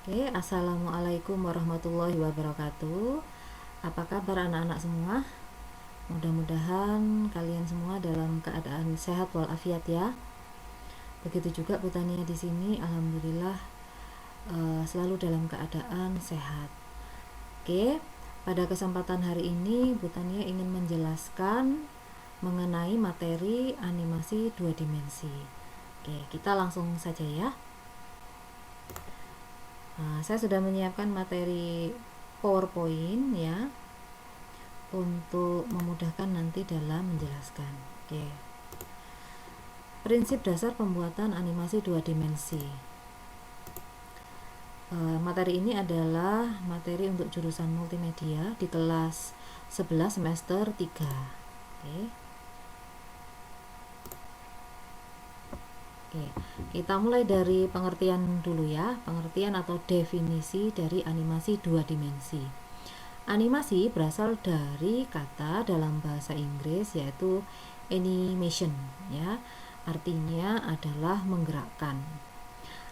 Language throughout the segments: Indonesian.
Oke, assalamualaikum warahmatullahi wabarakatuh. Apa kabar anak-anak semua? Mudah-mudahan kalian semua dalam keadaan sehat walafiat ya. Begitu juga Putania di sini, alhamdulillah selalu dalam keadaan sehat. Oke, pada kesempatan hari ini Putania ingin menjelaskan mengenai materi animasi 2 dimensi. Oke, kita langsung saja ya. Saya sudah menyiapkan materi PowerPoint ya untuk memudahkan nanti dalam menjelaskan. Oke. Prinsip dasar pembuatan animasi 2 dimensi. Materi ini adalah materi untuk jurusan multimedia di kelas 11 semester 3. Oke. Oke, kita mulai dari pengertian dulu ya, pengertian atau definisi dari animasi 2 dimensi. Animasi berasal dari kata dalam bahasa Inggris yaitu animation ya. Artinya adalah menggerakkan.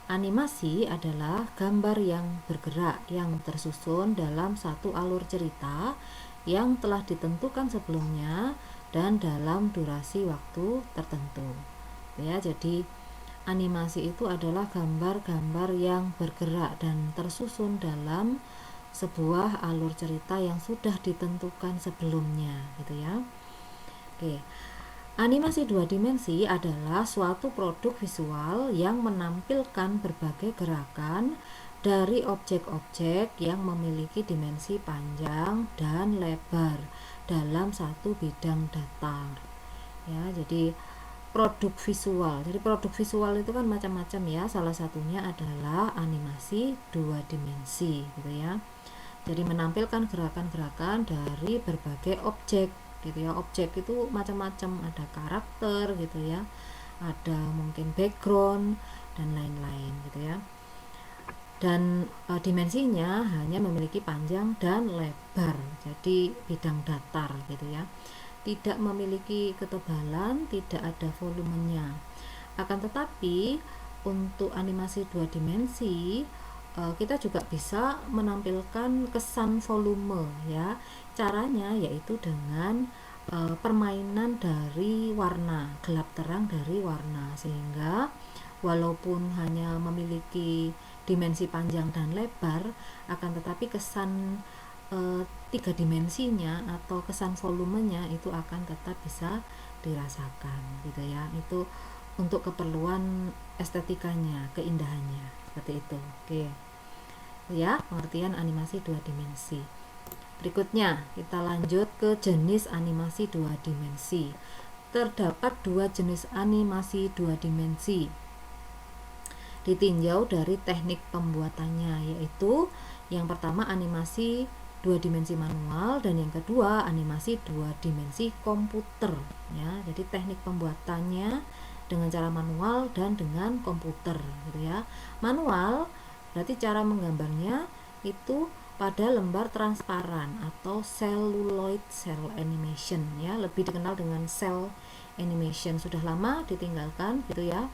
Animasi adalah gambar yang bergerak yang tersusun dalam satu alur cerita yang telah ditentukan sebelumnya dan dalam durasi waktu tertentu. Ya, jadi animasi itu adalah gambar-gambar yang bergerak dan tersusun dalam sebuah alur cerita yang sudah ditentukan sebelumnya gitu ya. Oke. Animasi 2 dimensi adalah suatu produk visual yang menampilkan berbagai gerakan dari objek-objek yang memiliki dimensi panjang dan lebar dalam satu bidang datar. Ya, jadi produk visual. Jadi produk visual itu kan macam-macam ya. Salah satunya adalah animasi 2 dimensi gitu ya. Jadi menampilkan gerakan-gerakan dari berbagai objek gitu ya. Objek itu macam-macam, ada karakter gitu ya. Ada mungkin background dan lain-lain gitu ya. Dan dimensinya hanya memiliki panjang dan lebar. Jadi bidang datar gitu ya. Tidak memiliki ketebalan, tidak ada volumenya. Akan tetapi untuk animasi 2 dimensi kita juga bisa menampilkan kesan volume ya. Caranya yaitu dengan permainan dari warna, gelap terang dari warna, sehingga walaupun hanya memiliki dimensi panjang dan lebar, akan tetapi kesan 3 dimensinya atau kesan volumenya itu akan tetap bisa dirasakan gitu ya. Itu untuk keperluan estetikanya, keindahannya seperti itu. Oke ya, pengertian animasi 2 dimensi. Berikutnya kita lanjut ke jenis animasi 2 dimensi. Terdapat 2 jenis animasi 2 dimensi ditinjau dari teknik pembuatannya, yaitu yang pertama animasi 2 dimensi manual dan yang kedua animasi 2 dimensi komputer ya. Jadi teknik pembuatannya dengan cara manual dan dengan komputer gitu ya. Manual berarti cara menggambarnya itu pada lembar transparan atau celluloid cell animation ya, lebih dikenal dengan cell animation. Sudah lama ditinggalkan gitu ya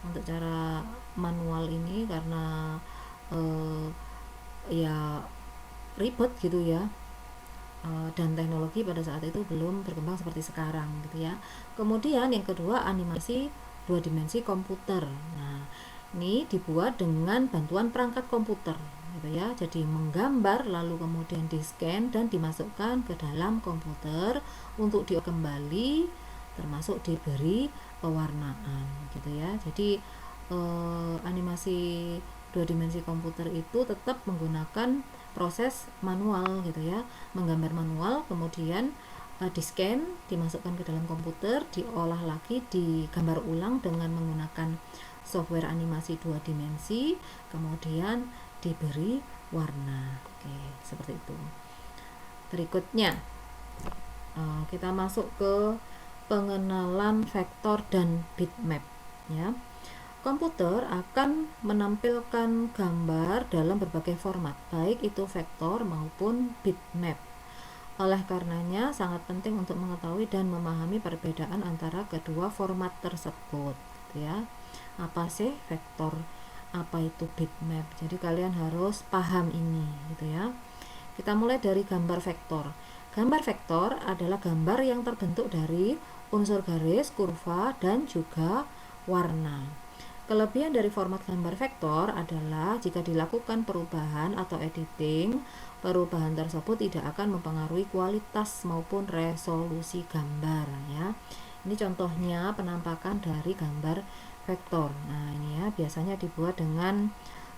untuk cara manual ini karena ya ribet gitu ya, dan teknologi pada saat itu belum berkembang seperti sekarang gitu ya. Kemudian yang kedua animasi 2 dimensi komputer. Nah, ini dibuat dengan bantuan perangkat komputer gitu ya. Jadi menggambar lalu kemudian di-scan dan dimasukkan ke dalam komputer untuk dikembali termasuk diberi pewarnaan gitu ya. Jadi animasi 2 dimensi komputer itu tetap menggunakan proses manual gitu ya, menggambar manual, kemudian di-scan, dimasukkan ke dalam komputer, diolah lagi, digambar ulang dengan menggunakan software animasi 2 dimensi, kemudian diberi warna. Oke, seperti itu. Berikutnya kita masuk ke pengenalan vektor dan bitmap ya. Komputer akan menampilkan gambar dalam berbagai format, baik itu vektor maupun bitmap. Oleh karenanya sangat penting untuk mengetahui dan memahami perbedaan antara kedua format tersebut ya. Apa sih vektor apa itu bitmap. Jadi kalian harus paham ini gitu ya. Kita mulai dari gambar vektor. Gambar vektor adalah gambar yang terbentuk dari unsur garis, kurva, dan juga warna. Kelebihan dari format gambar vektor adalah jika dilakukan perubahan atau editing, perubahan tersebut tidak akan mempengaruhi kualitas maupun resolusi gambar ya. Ini contohnya penampakan dari gambar vektor. Nah, ini ya biasanya dibuat dengan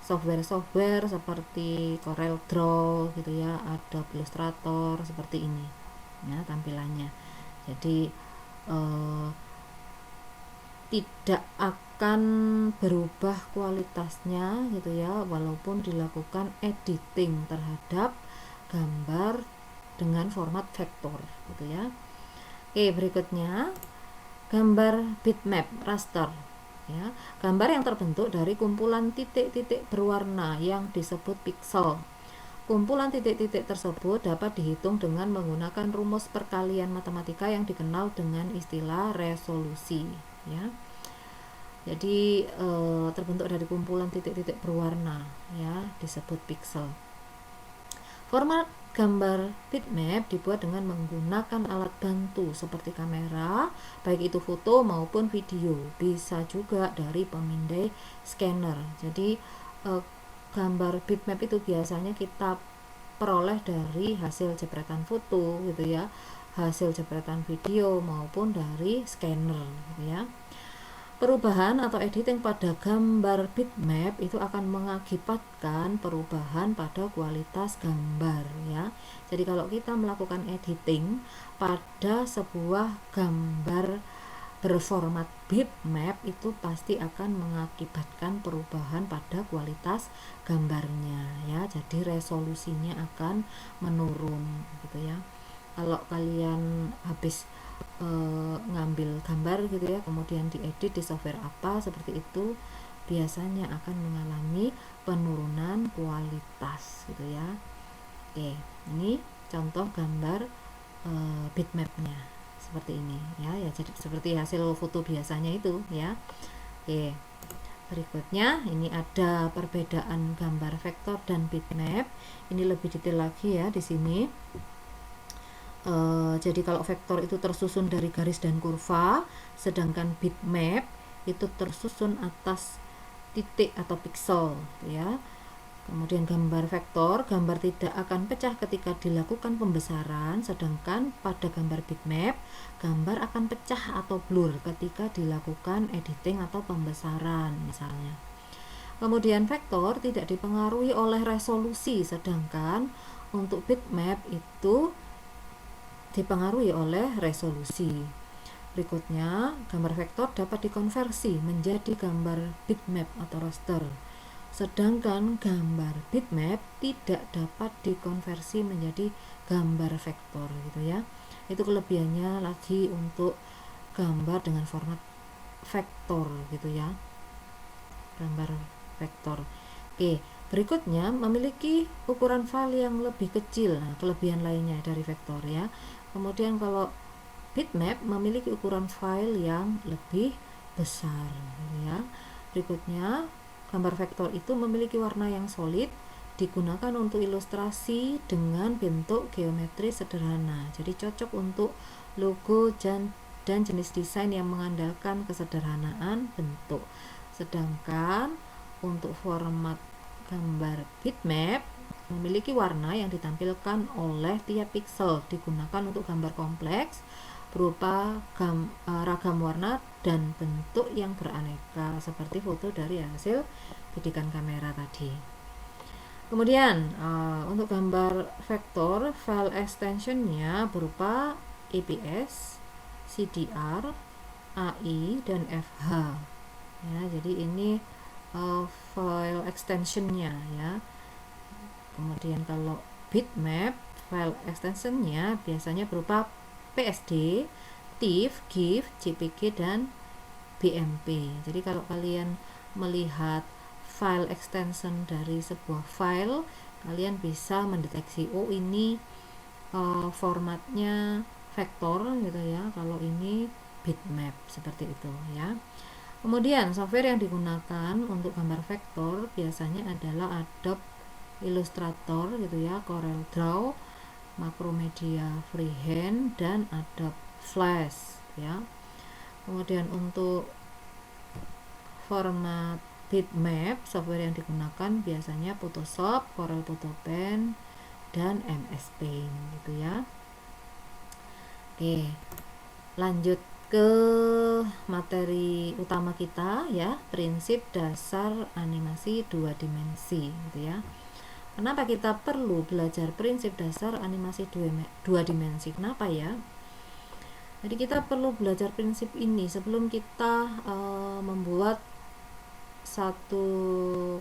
software-software seperti Corel Draw gitu ya, Adobe Illustrator seperti ini. Ya, tampilannya. Jadi tidak akan berubah kualitasnya gitu ya, walaupun dilakukan editing terhadap gambar dengan format vektor gitu ya. Oke, berikutnya gambar bitmap raster ya, gambar yang terbentuk dari kumpulan titik-titik berwarna yang disebut piksel. Kumpulan titik-titik tersebut dapat dihitung dengan menggunakan rumus perkalian matematika yang dikenal dengan istilah resolusi ya. Jadi terbentuk dari kumpulan titik-titik berwarna ya, disebut piksel. Format gambar bitmap dibuat dengan menggunakan alat bantu seperti kamera, baik itu foto maupun video. Bisa juga dari pemindai scanner. Jadi gambar bitmap itu biasanya kita peroleh dari hasil jepretan foto gitu ya, hasil jepretan video maupun dari scanner gitu ya. Perubahan atau editing pada gambar bitmap itu akan mengakibatkan perubahan pada kualitas gambar ya. Jadi kalau kita melakukan editing pada sebuah gambar berformat bitmap itu pasti akan mengakibatkan perubahan pada kualitas gambarnya ya. Jadi resolusinya akan menurun gitu ya. Kalau kalian habis ngambil gambar gitu ya, kemudian diedit di software apa seperti itu, biasanya akan mengalami penurunan kualitas gitu ya. Oke, ini contoh gambar bitmapnya seperti ini ya, jadi seperti hasil foto biasanya itu ya. Oke, berikutnya ini ada perbedaan gambar vektor dan bitmap. Ini lebih detail lagi ya di sini. Jadi kalau vektor itu tersusun dari garis dan kurva, sedangkan bitmap itu tersusun atas titik atau piksel ya. Kemudian gambar vektor, gambar tidak akan pecah ketika dilakukan pembesaran, sedangkan pada gambar bitmap, gambar akan pecah atau blur ketika dilakukan editing atau pembesaran misalnya. Kemudian vektor tidak dipengaruhi oleh resolusi, sedangkan untuk bitmap itu dipengaruhi oleh resolusi. Berikutnya, gambar vektor dapat dikonversi menjadi gambar bitmap atau raster. Sedangkan gambar bitmap tidak dapat dikonversi menjadi gambar vektor gitu ya. Itu kelebihannya lagi untuk gambar dengan format vektor gitu ya. Gambar vektor. Oke, berikutnya memiliki ukuran file yang lebih kecil. Nah, kelebihan lainnya dari vektor ya. Kemudian kalau bitmap memiliki ukuran file yang lebih besar ya. Berikutnya, gambar vektor itu memiliki warna yang solid, digunakan untuk ilustrasi dengan bentuk geometri sederhana. Jadi cocok untuk logo dan jenis desain yang mengandalkan kesederhanaan bentuk. Sedangkan untuk format gambar bitmap memiliki warna yang ditampilkan oleh tiap piksel, digunakan untuk gambar kompleks berupa ragam warna dan bentuk yang beraneka seperti foto dari hasil bidikan kamera tadi. Kemudian untuk gambar vektor, file extensionnya berupa EPS, CDR, AI, dan FH ya. Jadi ini file extensionnya ya. Kemudian kalau bitmap, file extensionnya biasanya berupa PSD, TIFF, GIF, JPG, dan BMP. Jadi kalau kalian melihat file extension dari sebuah file, kalian bisa mendeteksi oh ini formatnya vektor gitu ya, kalau ini bitmap seperti itu ya. Kemudian software yang digunakan untuk gambar vektor biasanya adalah Adobe Illustrator gitu ya, Corel Draw, Macromedia Freehand, dan Adobe Flash ya. Kemudian untuk format bitmap, software yang digunakan biasanya Photoshop, Corel Photo Pen, dan MS Paint gitu ya. Oke, lanjut ke materi utama kita ya, prinsip dasar animasi 2 dimensi gitu ya. Kenapa kita perlu belajar prinsip dasar animasi 2 dimensi? Kenapa ya? Jadi kita perlu belajar prinsip ini sebelum kita membuat satu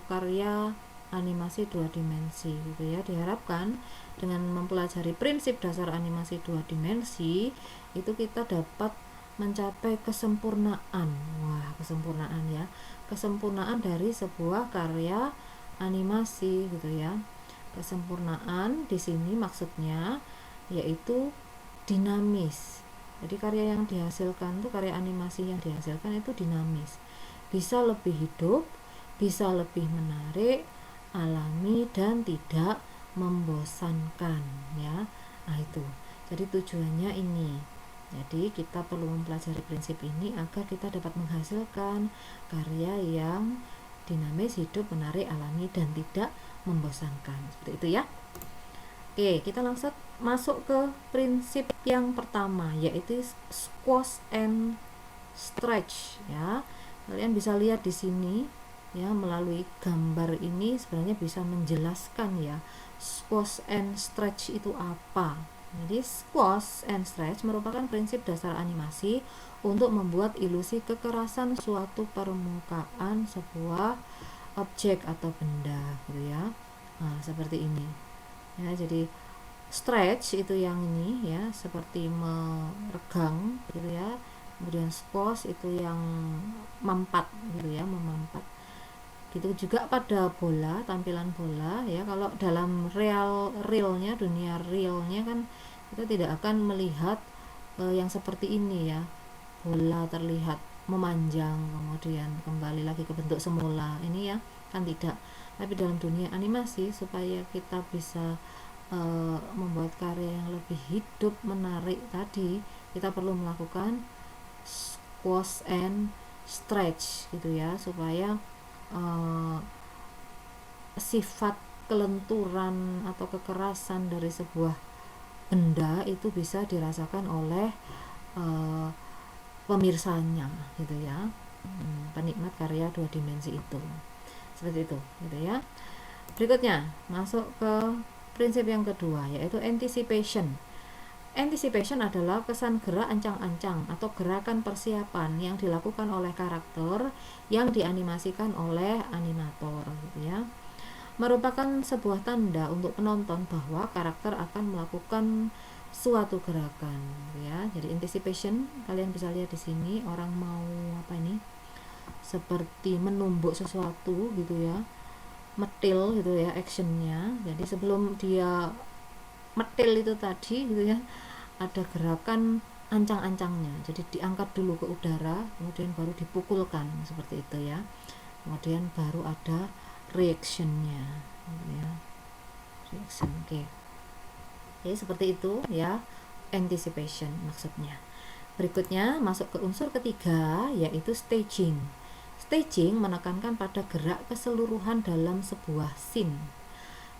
karya animasi 2 dimensi gitu ya. Diharapkan dengan mempelajari prinsip dasar animasi 2 dimensi itu kita dapat mencapai kesempurnaan. Wah, kesempurnaan ya. Kesempurnaan dari sebuah karya animasi gitu ya. Kesempurnaan di sini maksudnya yaitu dinamis. Jadi karya yang dihasilkan itu, karya animasi yang dihasilkan itu dinamis. Bisa lebih hidup, bisa lebih menarik, alami, dan tidak membosankan ya. Nah, itu. Jadi tujuannya ini. Jadi kita perlu mempelajari prinsip ini agar kita dapat menghasilkan karya yang dinamis, hidup, menarik, alami, dan tidak membosankan. Seperti itu ya. Oke, kita langsung masuk ke prinsip yang pertama, yaitu squash and stretch ya. Kalian bisa lihat di sini ya, melalui gambar ini sebenarnya bisa menjelaskan ya squash and stretch itu apa. Jadi squash and stretch merupakan prinsip dasar animasi untuk membuat ilusi kekerasan suatu permukaan sebuah objek atau benda gitu ya. Nah, seperti ini ya. Jadi stretch itu yang ini ya, seperti meregang gitu ya. Kemudian squash itu yang mempat gitu ya, memampat. Gitu juga pada bola, tampilan bola ya. Kalau dalam realnya, dunia realnya kan kita tidak akan melihat yang seperti ini ya. Bola terlihat memanjang kemudian kembali lagi ke bentuk semula. Ini ya, kan tidak. Tapi dalam dunia animasi supaya kita bisa membuat karya yang lebih hidup, menarik tadi, kita perlu melakukan squash and stretch gitu ya, supaya sifat kelenturan atau kekerasan dari sebuah benda itu bisa dirasakan oleh pemirsanya gitu ya, penikmat karya 2 dimensi itu. Seperti itu gitu ya. Berikutnya masuk ke prinsip yang kedua, yaitu anticipation. Anticipation adalah kesan gerak ancang-ancang atau gerakan persiapan yang dilakukan oleh karakter yang dianimasikan oleh animator gitu ya. Merupakan sebuah tanda untuk penonton bahwa karakter akan melakukan suatu gerakan gitu ya. Jadi anticipation, kalian bisa lihat di sini orang mau apa ini? Seperti menumbuk sesuatu gitu ya. Metil gitu ya actionnya. Jadi sebelum dia metil itu tadi gitu ya, ada gerakan ancang-ancangnya. Jadi diangkat dulu ke udara, kemudian baru dipukulkan seperti itu ya. Kemudian baru ada reactionnya gitu ya. Reaction, oke. Jadi seperti itu ya, anticipation maksudnya. Berikutnya masuk ke unsur ketiga, yaitu staging. Staging menekankan pada gerak keseluruhan dalam sebuah scene.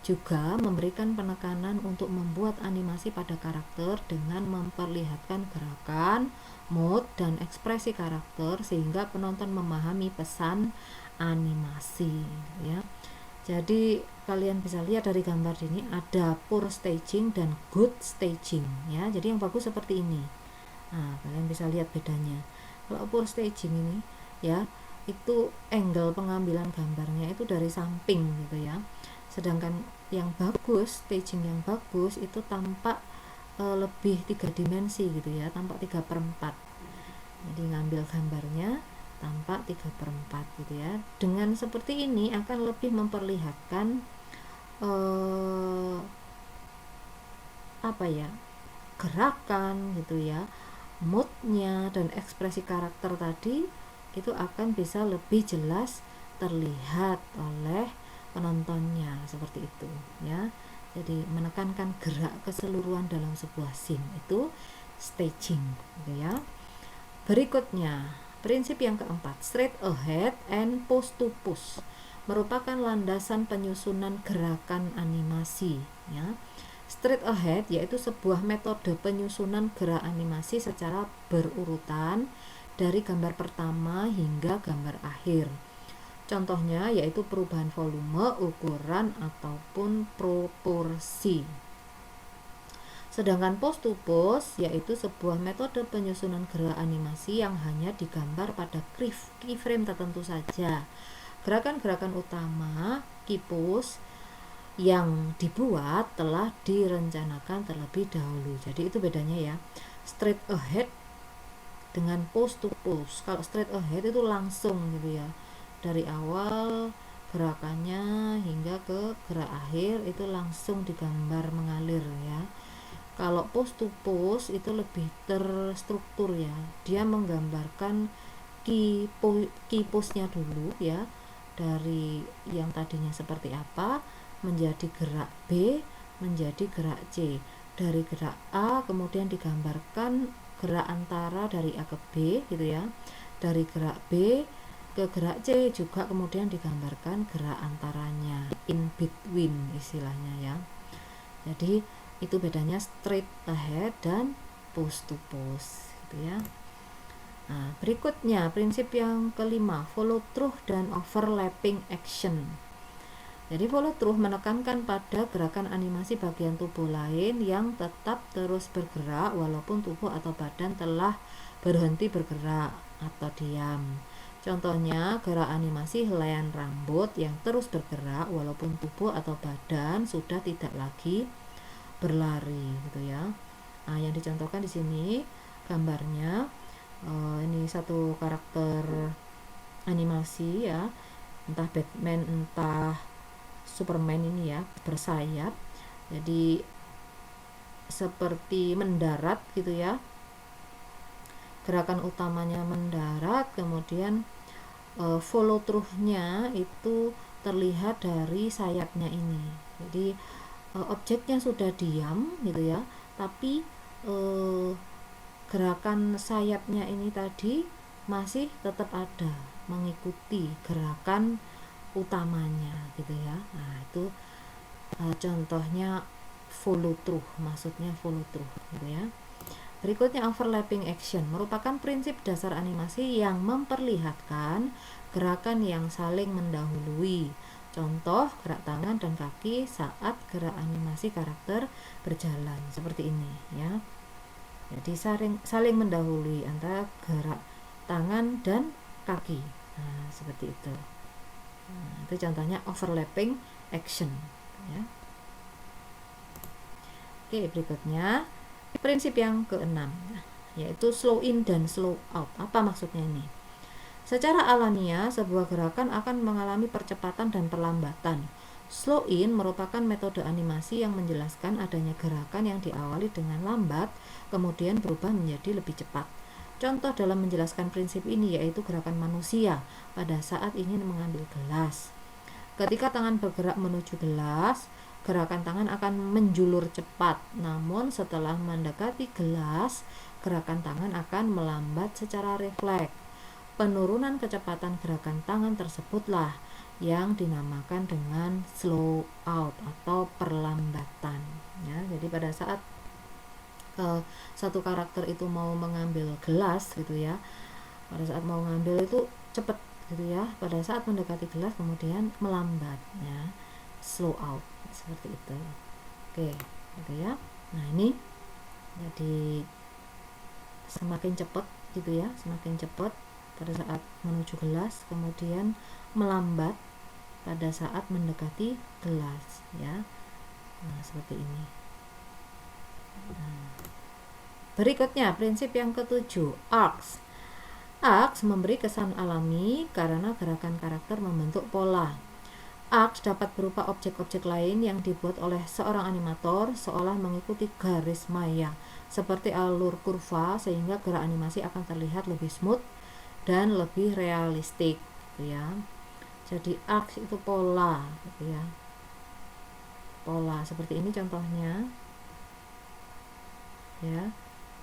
Juga memberikan penekanan untuk membuat animasi pada karakter dengan memperlihatkan gerakan, mood, dan ekspresi karakter sehingga penonton memahami pesan animasi ya. Jadi kalian bisa lihat dari gambar ini ada poor staging dan good staging ya. Jadi yang bagus seperti ini. Nah, kalian bisa lihat bedanya. Kalau poor staging ini ya, itu angle pengambilan gambarnya itu dari samping gitu ya. Sedangkan yang bagus, staging yang bagus itu tampak lebih 3 dimensi gitu ya, tampak 3/4. Jadi ngambil gambarnya tampak 3/4 gitu ya. Dengan seperti ini akan lebih memperlihatkan apa ya, gerakan gitu ya, moodnya dan ekspresi karakter tadi itu akan bisa lebih jelas terlihat oleh penontonnya, seperti itu ya. Jadi menekankan gerak keseluruhan dalam sebuah scene itu staging gitu ya. Berikutnya, prinsip yang keempat, straight ahead and pose to pose merupakan landasan penyusunan gerakan animasi ya. Straight ahead yaitu sebuah metode penyusunan gerak animasi secara berurutan dari gambar pertama hingga gambar akhir. Contohnya yaitu perubahan volume, ukuran, ataupun proporsi. Sedangkan pose to pose yaitu sebuah metode penyusunan gerak animasi yang hanya digambar pada keyframe tertentu saja. Gerakan-gerakan utama key pose yang dibuat telah direncanakan terlebih dahulu. Jadi itu bedanya ya. Straight ahead dengan pose to pose. Kalau straight ahead itu langsung gitu ya. Dari awal gerakannya hingga ke gerak akhir itu langsung digambar mengalir ya. Kalau pose to pose itu lebih terstruktur ya. Dia menggambarkan key pose-nya dulu ya. Dari yang tadinya seperti apa menjadi gerak B menjadi gerak C. Dari gerak A kemudian digambarkan gerak antara dari A ke B gitu ya. Dari gerak B ke gerak C juga kemudian digambarkan gerak antaranya, in between istilahnya ya. Jadi itu bedanya straight ahead dan pose to pose gitu ya. Nah, berikutnya prinsip yang kelima, follow through dan overlapping action. Jadi follow through menekankan pada gerakan animasi bagian tubuh lain yang tetap terus bergerak walaupun tubuh atau badan telah berhenti bergerak atau diam. Contohnya gerak animasi helaian rambut yang terus bergerak walaupun tubuh atau badan sudah tidak lagi berlari gitu ya. Nah, yang dicontohkan di sini gambarnya ini satu karakter animasi ya, entah Batman entah Superman ini ya, bersayap. Jadi seperti mendarat gitu ya. Gerakan utamanya mendarat, kemudian follow through-nya itu terlihat dari sayapnya ini. Jadi objeknya sudah diam gitu ya, tapi gerakan sayapnya ini tadi masih tetap ada mengikuti gerakan utamanya gitu ya. Nah, itu contohnya follow through, maksudnya follow through gitu ya. Berikutnya overlapping action merupakan prinsip dasar animasi yang memperlihatkan gerakan yang saling mendahului. Contoh gerak tangan dan kaki saat gerak animasi karakter berjalan seperti ini ya. Jadi saling mendahului antara gerak tangan dan kaki. Nah, seperti itu. Nah, itu contohnya overlapping action ya. Oke, berikutnya prinsip yang keenam, yaitu slow in dan slow out. Apa maksudnya ini? Secara alamiah, sebuah gerakan akan mengalami percepatan dan perlambatan. Slow in merupakan metode animasi yang menjelaskan adanya gerakan yang diawali dengan lambat, kemudian berubah menjadi lebih cepat. Contoh dalam menjelaskan prinsip ini yaitu gerakan manusia pada saat ingin mengambil gelas. Ketika tangan bergerak menuju gelas, gerakan tangan akan menjulur cepat, namun setelah mendekati gelas, gerakan tangan akan melambat secara refleks. Penurunan kecepatan gerakan tangan tersebutlah yang dinamakan dengan slow out atau perlambatan ya. Jadi pada saat satu karakter itu mau mengambil gelas gitu ya, pada saat mau ngambil itu cepat gitu ya, pada saat mendekati gelas kemudian melambat ya, slow out seperti itu. Oke gitu ya. Nah, ini jadi semakin cepat gitu ya, semakin cepat pada saat menuju gelas, kemudian melambat pada saat mendekati gelas ya. Nah, seperti ini. Nah, berikutnya prinsip yang ketujuh, arcs. Arcs memberi kesan alami karena gerakan karakter membentuk pola. Arcs dapat berupa objek-objek lain yang dibuat oleh seorang animator seolah mengikuti garis maya seperti alur kurva sehingga gerak animasi akan terlihat lebih smooth dan lebih realistik gitu ya. Jadi arcs itu pola gitu ya, pola seperti ini contohnya ya,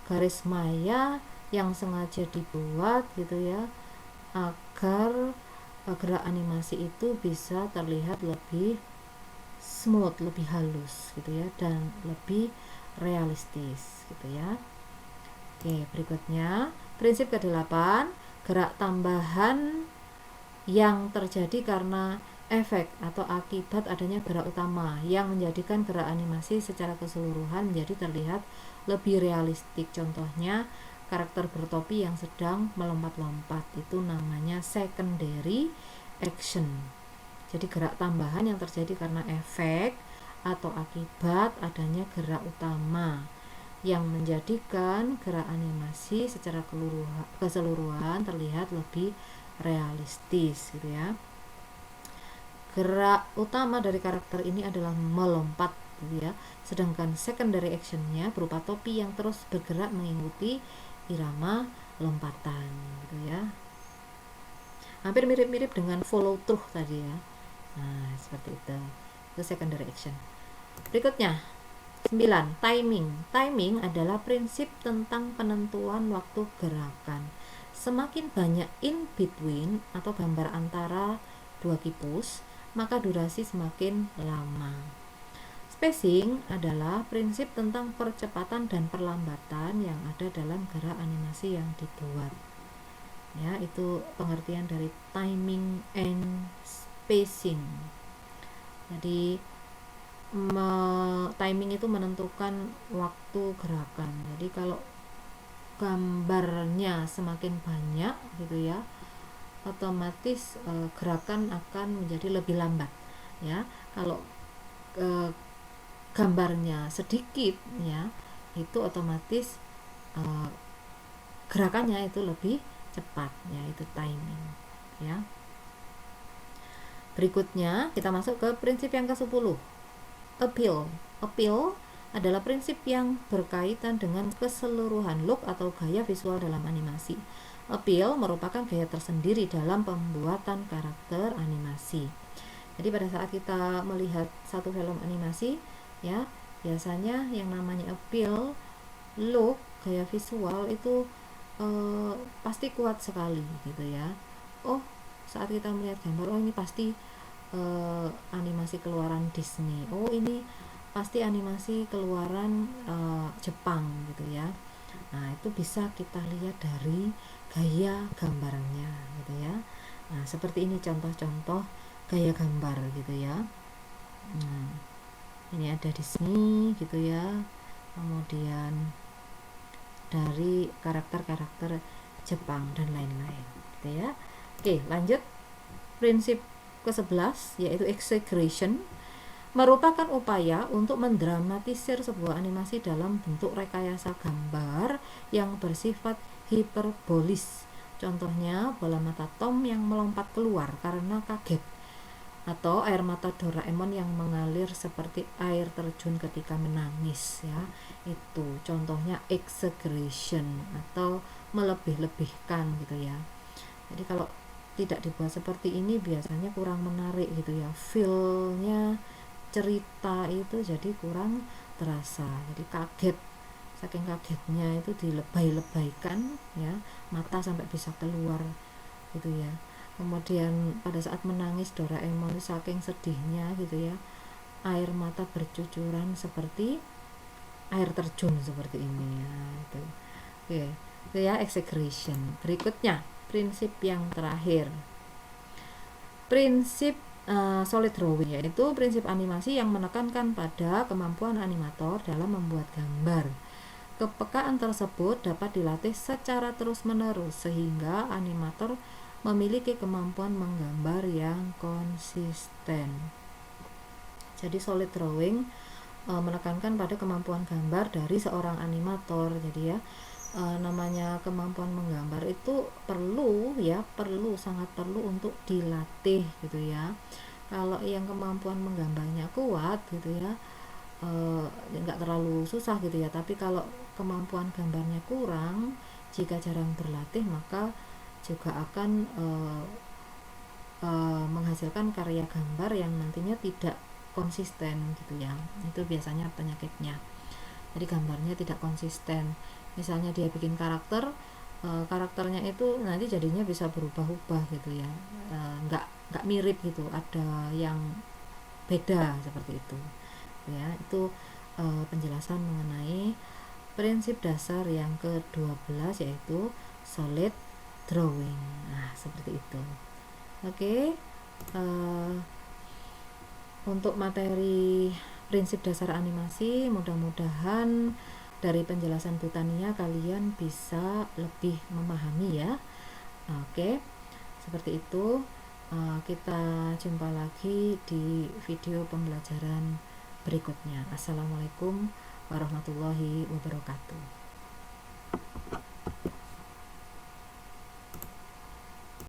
garis maya yang sengaja dibuat gitu ya, agar gerak animasi itu bisa terlihat lebih smooth, lebih halus gitu ya, dan lebih realistis gitu ya. Oke, berikutnya prinsip ke-8, gerak tambahan yang terjadi karena efek atau akibat adanya gerak utama yang menjadikan gerak animasi secara keseluruhan menjadi terlihat lebih realistik. Contohnya karakter bertopi yang sedang melompat-lompat, itu namanya secondary action. Jadi gerak tambahan yang terjadi karena efek atau akibat adanya gerak utama yang menjadikan gerak animasi secara keseluruhan terlihat lebih realistis gitu ya. Gerak utama dari karakter ini adalah melompat gitu ya, sedangkan secondary actionnya berupa topi yang terus bergerak mengikuti irama lompatan gitu ya. Hampir mirip-mirip dengan follow through tadi ya. Nah, seperti itu secondary action. Berikutnya 9. Timing. Timing adalah prinsip tentang penentuan waktu gerakan. Semakin banyak in between atau gambar antara dua kipus, maka durasi semakin lama. Spacing adalah prinsip tentang percepatan dan perlambatan yang ada dalam gerak animasi yang dibuat. Ya, itu pengertian dari timing and spacing. Jadi timing itu menentukan waktu gerakan. Jadi kalau gambarnya semakin banyak gitu ya, otomatis gerakan akan menjadi lebih lambat ya. Kalau gambarnya sedikit ya, itu otomatis gerakannya itu lebih cepat ya, itu timing ya. Berikutnya kita masuk ke prinsip yang ke-10, appeal. Appeal adalah prinsip yang berkaitan dengan keseluruhan look atau gaya visual dalam animasi. Appeal merupakan gaya tersendiri dalam pembuatan karakter animasi. Jadi pada saat kita melihat satu film animasi ya, biasanya yang namanya appeal, look, gaya visual itu pasti kuat sekali gitu ya. Oh, saat kita melihat gambar, oh ini pasti animasi keluaran Disney, oh ini pasti animasi keluaran Jepang gitu ya. Nah, itu bisa kita lihat dari gaya gambarnya gitu ya. Nah, seperti ini contoh-contoh gaya gambar gitu ya. Nah, ini ada Disney gitu ya, kemudian dari karakter-karakter Jepang dan lain-lain gitu ya. Oke, lanjut. Prinsip ke-11 yaitu exaggeration merupakan upaya untuk mendramatisir sebuah animasi dalam bentuk rekayasa gambar yang bersifat hiperbolis. Contohnya bola mata Tom yang melompat keluar karena kaget, atau air mata Doraemon yang mengalir seperti air terjun ketika menangis ya. Itu contohnya exaggeration atau melebih-lebihkan gitu ya. Jadi kalau tidak dibuat seperti ini biasanya kurang menarik gitu ya, feel-nya cerita itu jadi kurang terasa, jadi kaget, saking kagetnya itu dilebay-lebaykan ya, mata sampai bisa keluar gitu ya. Kemudian pada saat menangis Doraemon saking sedihnya gitu ya, air mata bercucuran seperti air terjun seperti ini ya, itu. Oke, itu ya exaggeration. Berikutnya prinsip yang terakhir, prinsip solid drawing, yaitu prinsip animasi yang menekankan pada kemampuan animator dalam membuat gambar. Kepekaan tersebut dapat dilatih secara terus-menerus sehingga animator memiliki kemampuan menggambar yang konsisten. Jadi solid drawing menekankan pada kemampuan gambar dari seorang animator. Jadi ya, namanya kemampuan menggambar itu perlu ya, sangat perlu untuk dilatih gitu ya. Kalau yang kemampuan menggambarnya kuat gitu ya, nggak terlalu susah gitu ya, tapi kalau kemampuan gambarnya kurang, jika jarang berlatih maka juga akan menghasilkan karya gambar yang nantinya tidak konsisten gitu ya. Itu biasanya penyakitnya. Jadi gambarnya tidak konsisten. Misalnya dia bikin karakter, karakternya itu nanti jadinya bisa berubah-ubah gitu ya. Nggak mirip gitu, ada yang beda seperti itu. Ya, itu penjelasan mengenai prinsip dasar yang ke-12 yaitu solid drawing. Nah, seperti itu. Oke. Uh, untuk materi prinsip dasar animasi, mudah-mudahan dari penjelasan Bu Tania kalian bisa lebih memahami ya. Oke, seperti itu. Kita jumpa lagi di video pembelajaran berikutnya. Assalamualaikum warahmatullahi wabarakatuh.